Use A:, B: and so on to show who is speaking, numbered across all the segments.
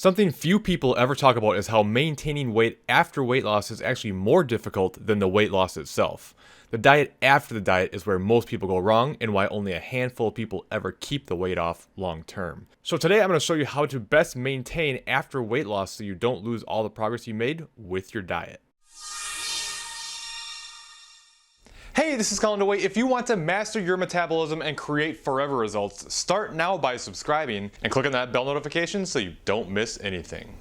A: Something few people ever talk about is how maintaining weight after weight loss is actually more difficult than the weight loss itself. The diet after the diet is where most people go wrong and why only a handful of people ever keep the weight off long term. So today I'm going to show you how to best maintain after weight loss so you don't lose all the progress you made with your diet. Hey, this is Colin DeWaay. If you want to master your metabolism and create forever results, start now by subscribing and click on that bell notification so you don't miss anything.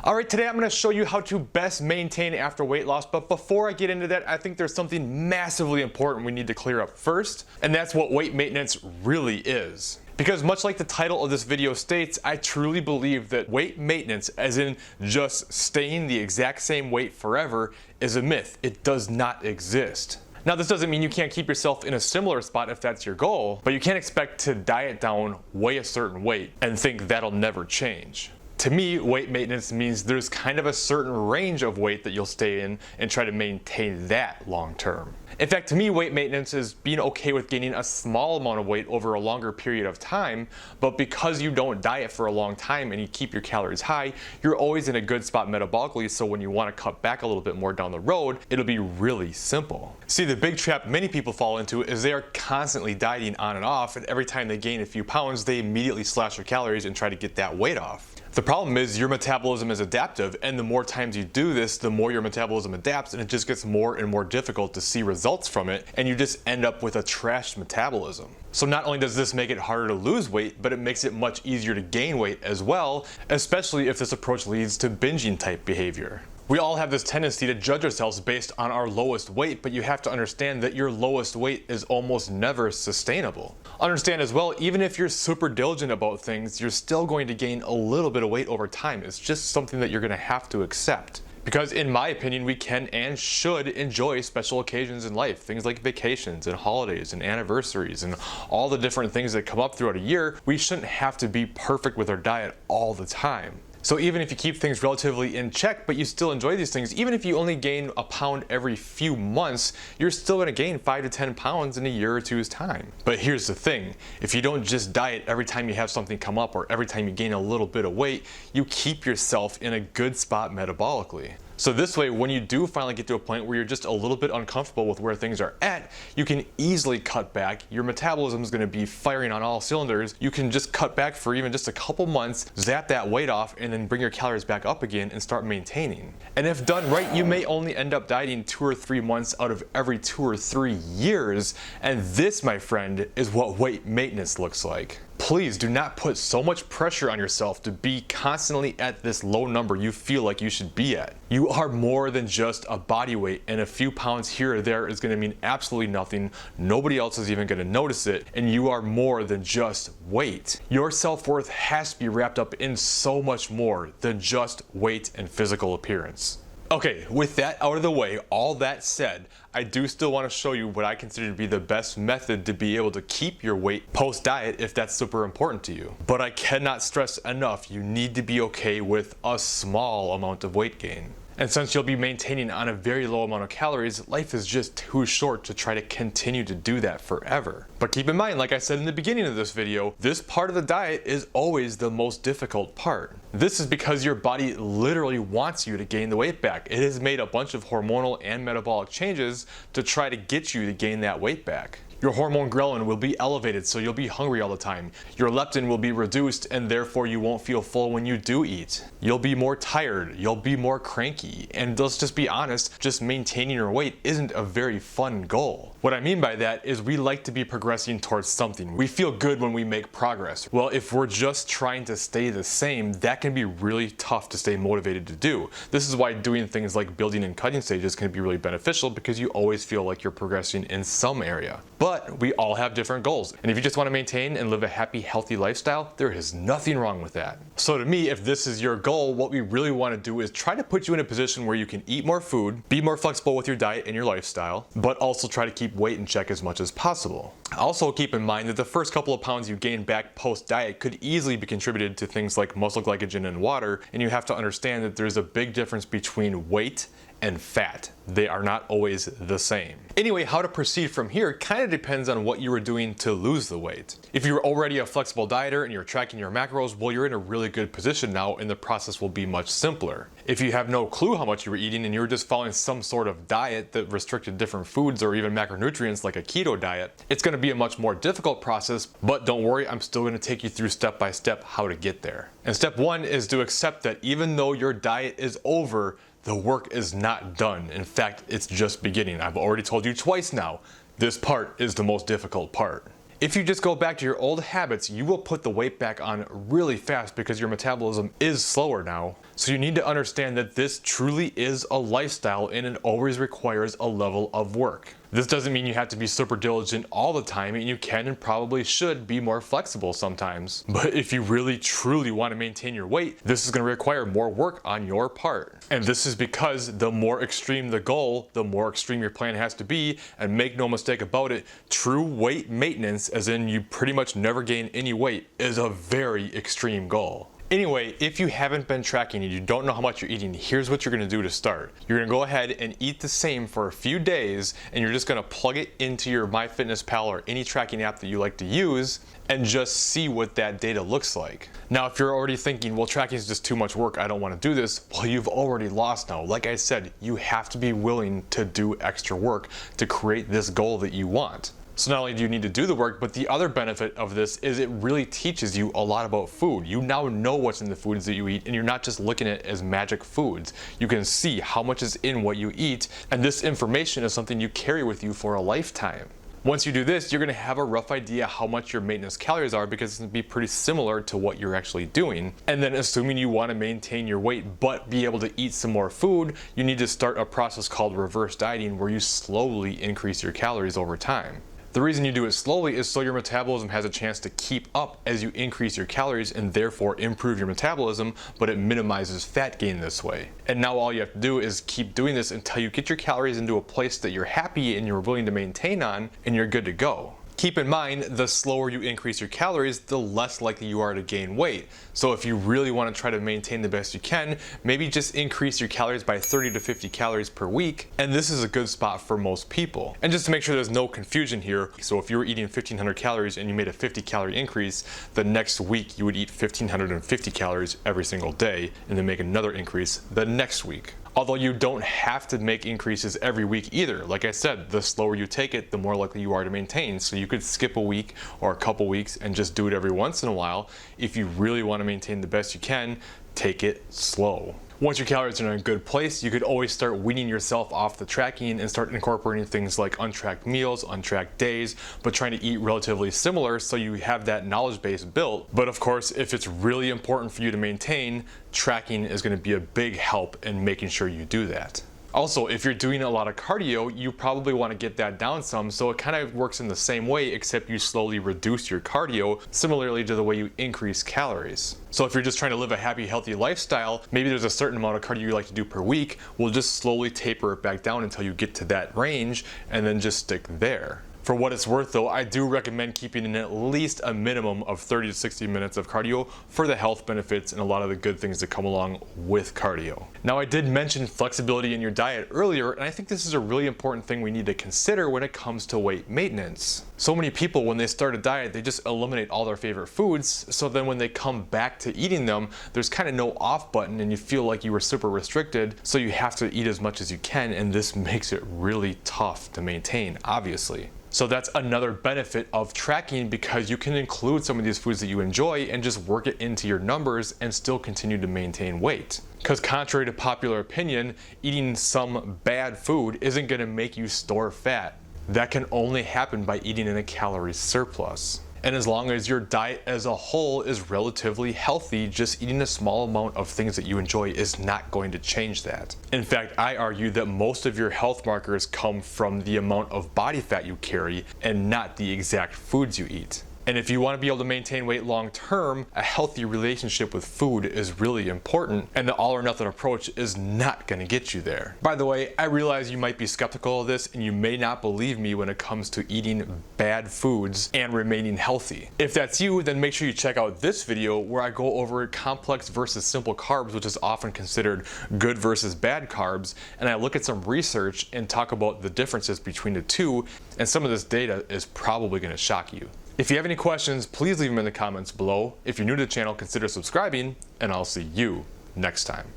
A: Alright, today I'm going to show you how to best maintain after weight loss, but before I get into that, I think there's something massively important we need to clear up first, and that's what weight maintenance really is. Because much like the title of this video states, I truly believe that weight maintenance, as in just staying the exact same weight forever, is a myth. It does not exist. Now, this doesn't mean you can't keep yourself in a similar spot if that's your goal, but you can't expect to diet down, weigh a certain weight, and think that'll never change. To me, weight maintenance means there's kind of a certain range of weight that you'll stay in and try to maintain that long term. In fact, to me, weight maintenance is being okay with gaining a small amount of weight over a longer period of time, but because you don't diet for a long time and you keep your calories high, you're always in a good spot metabolically, so when you want to cut back a little bit more down the road, it'll be really simple. See, the big trap many people fall into is they are constantly dieting on and off, and every time they gain a few pounds, they immediately slash their calories and try to get that weight off. The problem is your metabolism is adaptive, and the more times you do this, the more your metabolism adapts, and it just gets more and more difficult to see results from it, and you just end up with a trashed metabolism. So not only does this make it harder to lose weight, but it makes it much easier to gain weight as well, especially if this approach leads to binging type behavior. We all have this tendency to judge ourselves based on our lowest weight, but you have to understand that your lowest weight is almost never sustainable. Understand as well, even if you're super diligent about things, you're still going to gain a little bit of weight over time. It's just something that you're going to have to accept. Because in my opinion, we can and should enjoy special occasions in life, things like vacations and holidays and anniversaries and all the different things that come up throughout a year. We shouldn't have to be perfect with our diet all the time. So even if you keep things relatively in check, but you still enjoy these things, even if you only gain a pound every few months, you're still going to gain 5 to 10 pounds in a year or two's time. But here's the thing, if you don't just diet every time you have something come up or every time you gain a little bit of weight, you keep yourself in a good spot metabolically. So this way, when you do finally get to a point where you're just a little bit uncomfortable with where things are at, you can easily cut back. Your metabolism is going to be firing on all cylinders. You can just cut back for even just a couple months, zap that weight off, and then bring your calories back up again and start maintaining. And if done right, you may only end up dieting 2 or 3 months out of every 2 or 3 years. And this, my friend, is what weight maintenance looks like. Please do not put so much pressure on yourself to be constantly at this low number you feel like you should be at. You are more than just a body weight, and a few pounds here or there is going to mean absolutely nothing. Nobody else is even going to notice it, and you are more than just weight. Your self-worth has to be wrapped up in so much more than just weight and physical appearance. Okay, with that out of the way, all that said, I do still want to show you what I consider to be the best method to be able to keep your weight post-diet if that's super important to you. But I cannot stress enough, you need to be okay with a small amount of weight gain. And since you'll be maintaining on a very low amount of calories, life is just too short to try to continue to do that forever. But keep in mind, like I said in the beginning of this video, this part of the diet is always the most difficult part. This is because your body literally wants you to gain the weight back. It has made a bunch of hormonal and metabolic changes to try to get you to gain that weight back. Your hormone ghrelin will be elevated, so you'll be hungry all the time. Your leptin will be reduced, and therefore you won't feel full when you do eat. You'll be more tired, you'll be more cranky, and let's just be honest, just maintaining your weight isn't a very fun goal. What I mean by that is we like to be progressing towards something. We feel good when we make progress. Well, if we're just trying to stay the same, that can be really tough to stay motivated to do. This is why doing things like building and cutting stages can be really beneficial, because you always feel like you're progressing in some area. But we all have different goals, and if you just want to maintain and live a happy, healthy lifestyle, there is nothing wrong with that. So to me, if this is your goal, what we really want to do is try to put you in a position where you can eat more food, be more flexible with your diet and your lifestyle, but also try to keep weight in check as much as possible. Also keep in mind that the first couple of pounds you gain back post-diet could easily be contributed to things like muscle glycogen and water, and you have to understand that there's a big difference between weight and fat. They are not always the same. Anyway, how to proceed from here kind of depends on what you were doing to lose the weight. If you're already a flexible dieter and you're tracking your macros, well, you're in a really good position now and the process will be much simpler. If you have no clue how much you were eating and you were just following some sort of diet that restricted different foods or even macronutrients like a keto diet, it's going to be a much more difficult process, but don't worry, I'm still going to take you through step by step how to get there. And step one is to accept that even though your diet is over, the work is not done. In fact, it's just beginning. I've already told you twice now, this part is the most difficult part. If you just go back to your old habits, you will put the weight back on really fast because your metabolism is slower now. So you need to understand that this truly is a lifestyle and it always requires a level of work. This doesn't mean you have to be super diligent all the time, and you can and probably should be more flexible sometimes. But if you really truly want to maintain your weight, this is going to require more work on your part. And this is because the more extreme the goal, the more extreme your plan has to be, and make no mistake about it, true weight maintenance, as in you pretty much never gain any weight, is a very extreme goal. Anyway, if you haven't been tracking and you don't know how much you're eating, here's what you're going to do to start. You're going to go ahead and eat the same for a few days, and you're just going to plug it into your MyFitnessPal or any tracking app that you like to use and just see what that data looks like. Now, if you're already thinking, well, tracking is just too much work, I don't want to do this, well, you've already lost now. Like I said, you have to be willing to do extra work to create this goal that you want. So not only do you need to do the work, but the other benefit of this is it really teaches you a lot about food. You now know what's in the foods that you eat, and you're not just looking at it as magic foods. You can see how much is in what you eat, and this information is something you carry with you for a lifetime. Once you do this, you're going to have a rough idea how much your maintenance calories are, because it's going to be pretty similar to what you're actually doing. And then assuming you want to maintain your weight but be able to eat some more food, you need to start a process called reverse dieting, where you slowly increase your calories over time. The reason you do it slowly is so your metabolism has a chance to keep up as you increase your calories and therefore improve your metabolism, but it minimizes fat gain this way. And now all you have to do is keep doing this until you get your calories into a place that you're happy and you're willing to maintain on, and you're good to go. Keep in mind, the slower you increase your calories, the less likely you are to gain weight. So if you really want to try to maintain the best you can, maybe just increase your calories by 30 to 50 calories per week. And this is a good spot for most people. And just to make sure there's no confusion here, so if you were eating 1,500 calories and you made a 50 calorie increase, the next week you would eat 1,550 calories every single day and then make another increase the next week. Although you don't have to make increases every week either. Like I said, the slower you take it, the more likely you are to maintain. So you could skip a week or a couple weeks and just do it every once in a while. If you really want to maintain the best you can, take it slow. Once your calories are in a good place, you could always start weaning yourself off the tracking and start incorporating things like untracked meals, untracked days, but trying to eat relatively similar so you have that knowledge base built. But of course, if it's really important for you to maintain, tracking is going to be a big help in making sure you do that. Also, if you're doing a lot of cardio, you probably want to get that down some, so it kind of works in the same way, except you slowly reduce your cardio, similarly to the way you increase calories. So if you're just trying to live a happy, healthy lifestyle, maybe there's a certain amount of cardio you like to do per week, we'll just slowly taper it back down until you get to that range, and then just stick there. For what it's worth though, I do recommend keeping in at least a minimum of 30 to 60 minutes of cardio for the health benefits and a lot of the good things that come along with cardio. Now, I did mention flexibility in your diet earlier, and I think this is a really important thing we need to consider when it comes to weight maintenance. So many people, when they start a diet, they just eliminate all their favorite foods, so then when they come back to eating them, there's kind of no off button and you feel like you were super restricted, so you have to eat as much as you can, and this makes it really tough to maintain, obviously. So that's another benefit of tracking, because you can include some of these foods that you enjoy and just work it into your numbers and still continue to maintain weight. Because contrary to popular opinion, eating some bad food isn't going to make you store fat. That can only happen by eating in a calorie surplus. And as long as your diet as a whole is relatively healthy, just eating a small amount of things that you enjoy is not going to change that. In fact, I argue that most of your health markers come from the amount of body fat you carry and not the exact foods you eat. And if you want to be able to maintain weight long term, a healthy relationship with food is really important, and the all or nothing approach is not going to get you there. By the way, I realize you might be skeptical of this and you may not believe me when it comes to eating bad foods and remaining healthy. If that's you, then make sure you check out this video where I go over complex versus simple carbs, which is often considered good versus bad carbs, and I look at some research and talk about the differences between the two, and some of this data is probably going to shock you. If you have any questions, please leave them in the comments below. If you're new to the channel, consider subscribing, and I'll see you next time.